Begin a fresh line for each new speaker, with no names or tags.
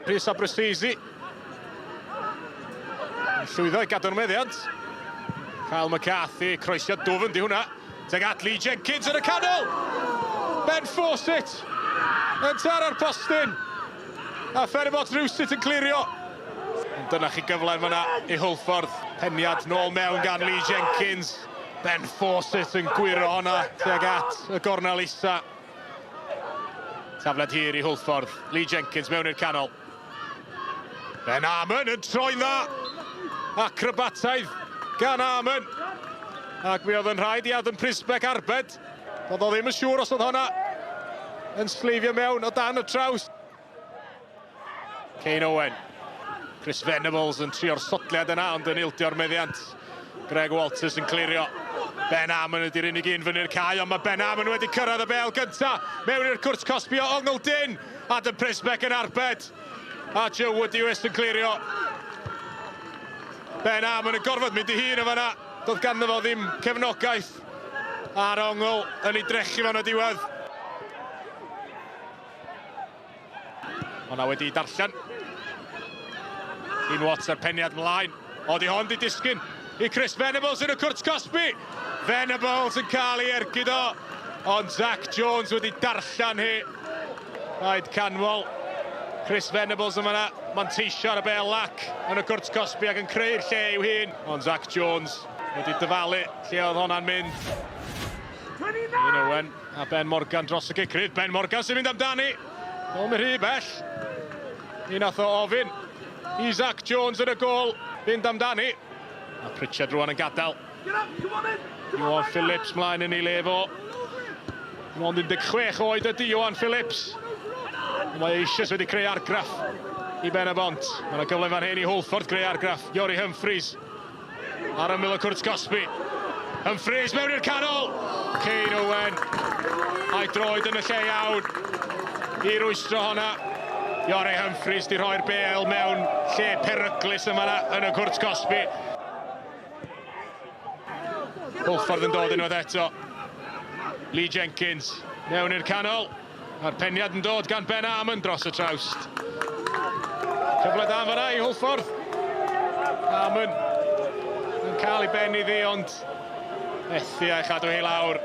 Rhys a Brysisi. Llwyddo i gadw'r meddiant. Kyle McCarthy, croesiad dwfn di hwnna. Teg at Lee Jenkins yn y canol. Ben Fawcett yn tara'r postyn. A Pen-y-bont rhywsut yn clirio. Dyna chi gyfle yma i Hwlffordd. Peniad nôl mewn gan Lee Jenkins. Ben Fawcett yn gwiro honna teg at y gornel isa. Tafled hir i Hwlffordd. Lee Jenkins mewn i'r canol. Ben Amon yn troi'n dda. Acrobataidd gan Amon. Ac mi oedd yn rhaid i Adam Prisbeck arbed. Oedd o ddim yn siŵr os oedd honna yn sleifio mewn o dan y traws. Kane Owen. Chris Venables yn trio'r sotliad yna, ond yn ildio'r meddiant. Greg Walters yn clirio. Ben Amon ydy'r unig un fyny'r cae, ond mae Ben Amon wedi cyrraedd y bel gynta. Mewn i'r cwrt cosbi o ongl dyn. Adam Prisbeck yn arbed. A Joe Woodywest yn clirio. Ben Amon yn gorfod mynd i hun o fanna. Doedd ganddo fo ddim cefnogaeth ar ongl yn ei drechu fan o diwedd. Honna wedi darllen. Un Watts ar peniad mlaen. Odi hon di disgyn i Chris Venables yn y cwrt cosbi. Venables yn cael ei ergyd o. Ond Zach Jones wedi darllen hi. Rhaid canmol. Chris Venables yn fanna, manteisio ar y bel lac yn y cwrt cosbi ac yn creu'r lle i'w hun. Ond Zach Jones wedi dyfalu lle oedd honna'n mynd. Un Owen a Ben Morgan dros y cicrydd. Ben Morgan sy'n mynd amdani. Nôl yn rhy bell. Un nath o ofyn i Zach Jones yn y gôl fynd amdani. A Pritchard rwan yn gadael. Johan Phillips mlaen yn ei lefo. Ond 16 oed ydi Johan Phillips. Mae eisiau wedi creu argraff i Pen-y-bont. Mae'n gyfle fan hyn i Hwlffordd greu argraff. Iori Humphreys ar ymyl y cwrt cosbi. Humphreys mewn i'r canol. Kane Owen a'i droed yn y lle iawn i rwystro honna. Iori Humphreys di rhoi'r bel mewn lle peryglus yma yn y cwrt cosbi. Hwlffordd yn dod unwaith eto. Lee Jenkins mewn i'r canol. A'r peniad yn dod gan Ben Amon dros y trawst. Cyfle da fan'na i Hwlffordd. Amon yn cael ei benni ddi, ond methu a'i chadw hi lawr.